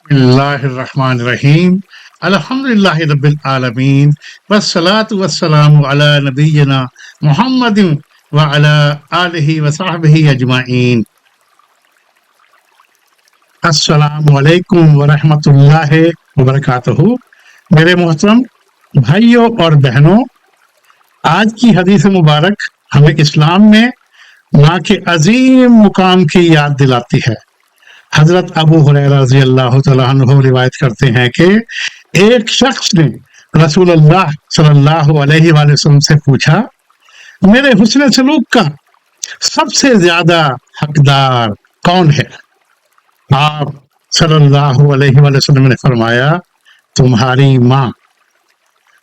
बिस्मिल्लाहिर्रहमानिर्रहीम अल्हम्दुलिल्लाहि रब्बिल आलमीन वस्सलातु वस्सलामु अला नबिय्यिना मुहम्मदिन व अला आलिहि व सहबिहि अजमाइन। अस्सलामु अलैकुम व रहमतुल्लाहि व बरकातुहू। मेरे मोहतरम भाइयों और बहनों, आज की हदीस मुबारक हमें इस्लाम में माँ के अजीम मुकाम की याद दिलाती है। हजरत अबू हुरैरा रज़ी अल्लाह तआला अन्हु रिवायत करते हैं कि एक शख्स ने रसूलुल्लाह सल्लल्लाहु अलैहि वसल्लम से पूछा, मेरे हुस्न सलूक का सबसे ज्यादा हकदार कौन है? आप सल्लल्लाहु अलैहि वसल्लम ने फरमाया, तुम्हारी माँ।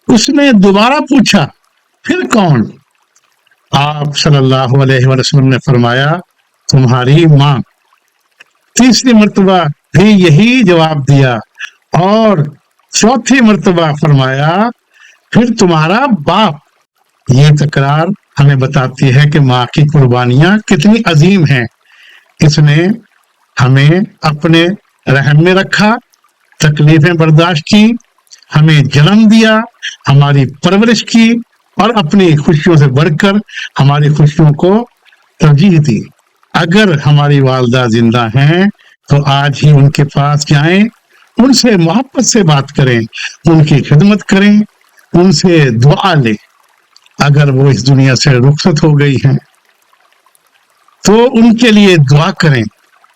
उसने दोबारा पूछा, फिर कौन? आप सल्लल्लाहु अलैहि वसल्लम ने फरमाया, तुम्हारी माँ। तीसरी मर्तबा भी यही जवाब दिया और चौथी मर्तबा फरमाया, फिर तुम्हारा बाप। ये तकरार हमें बताती है कि माँ की कुर्बानियां कितनी अजीम हैं। इसने हमें अपने रहम में रखा, तकलीफें बर्दाश्त की, हमें जन्म दिया, हमारी परवरिश की और अपनी खुशियों से बढ़कर हमारी खुशियों को तरजीह दी। अगर हमारी वालदा जिंदा हैं तो आज ही उनके पास जाएं, उनसे मोहब्बत से बात करें, उनकी खिदमत करें, उनसे दुआ लें। अगर वो इस दुनिया से रुखसत हो गई हैं तो उनके लिए दुआ करें,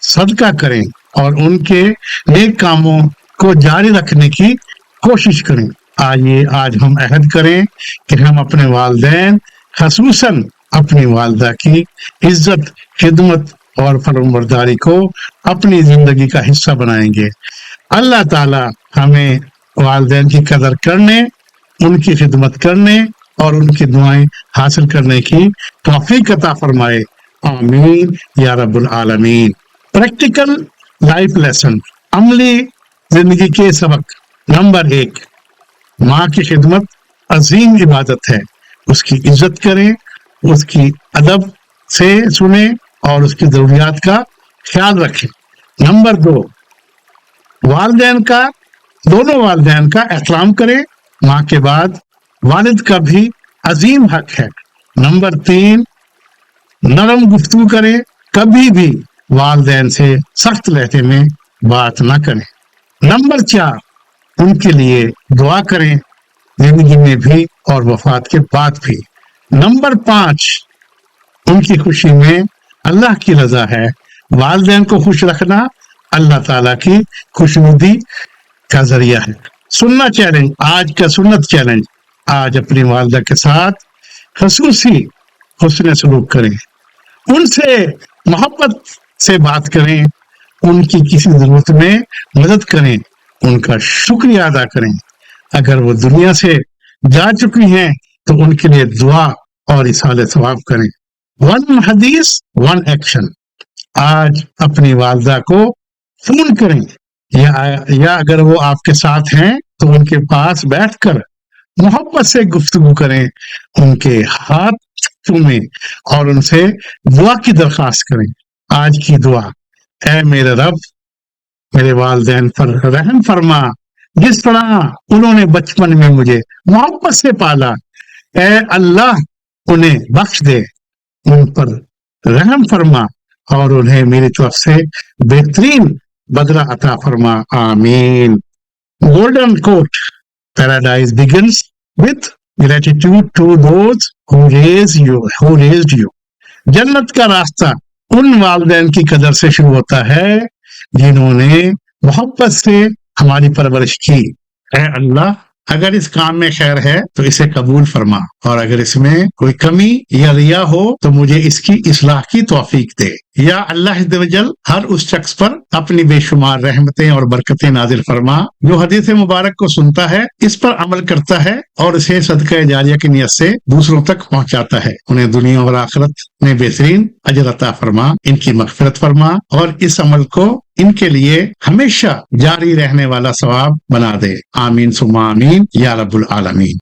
सदका करें और उनके नेक कामों को जारी रखने की कोशिश करें। आइए आज हम अहद करें कि हम अपने वालिदैन, खसूसन अपनी वालदा की इज्जत, खिदमत और फरमाबरदारी को अपनी जिंदगी का हिस्सा बनाएंगे। अल्लाह ताला हमें वालिदैन की कदर करने, उनकी खिदमत करने और उनकी दुआएं हासिल करने की तौफीक अता फरमाए। आमीन या रब्बुल आलमीन। प्रैक्टिकल लाइफ लेसन, अमली जिंदगी के सबक। नंबर 1, माँ की खिदमत अजीम इबादत है। उसकी इज्जत करें, उसकी अदब से सुने और उसकी जरूरियात का ख्याल रखें। नंबर 2, वालिदैन का, दोनों वालिदैन का एहतराम करें। माँ के बाद वालिद का भी अजीम हक है। नंबर 3, नरम गुफ्तगू करें, कभी भी वालिदैन से सख्त लहजे में बात ना करें। नंबर 4, उनके लिए दुआ करें, जिंदगी में भी और वफात के बाद भी। नंबर 5, उनकी खुशी में अल्लाह की रजा है। वालिदैन को खुश रखना अल्लाह ताला की खुशनुदी का जरिया है। सुन्नत चैलेंज, आज का सुन्नत चैलेंज। आज अपनी वालिदा के साथ खसूसी हुस्न सलूक करें, उनसे मोहब्बत से बात करें, उनकी किसी जरूरत में मदद करें, उनका शुक्रिया अदा करें। अगर वो दुनिया से जा चुकी हैं तो उनके लिए दुआ और इसाले सवाब करें। 1 हदीस 1 एक्शन। आज अपनी वालदा को फोन करें या अगर वो आपके साथ हैं तो उनके पास बैठकर मोहब्बत से गुफ्तगू करें, उनके हाथ चूमें और उनसे दुआ की दरख्वास्त करें। आज की दुआ, ऐ मेरे रब, मेरे वालिदैन पर रहम फरमा, जिस तरह उन्होंने बचपन में मुझे मोहब्बत से पाला। ऐ अल्लाह, उन्हें बख्श दे, उन पर रहम फरमा और उन्हें मेरी तरफ से बेहतरीन बदला अता फरमा। आमीन। Golden quote, paradise begins with gratitude to those who raised you. जन्नत का रास्ता उन वालिदैन की कदर से शुरू होता है जिन्होंने मोहब्बत से हमारी परवरिश की। ऐ अल्लाह, अगर इस काम में खैर है तो इसे कबूल फरमा और अगर इसमें कोई कमी या रिया हो तो मुझे इसकी इस्लाह की तौफीक दे। या अल्लाह अज़्ज़ व जल हर उस शख्स पर अपनी बेशुमार रहमतें और बरकतें नाजिल फरमा जो हदीस मुबारक को सुनता है, इस पर अमल करता है और इसे सदका जारिया की नियत से दूसरों तक पहुंचाता है। उन्हें दुनिया और आखिरत में बेहतरीन अजर अता फरमा, इनकी मग़फ़िरत फरमा और इस अमल को इनके लिए हमेशा जारी रहने वाला सवाब बना दे। आमीन सुम्मा आमीन या रब्बुल आलमीन।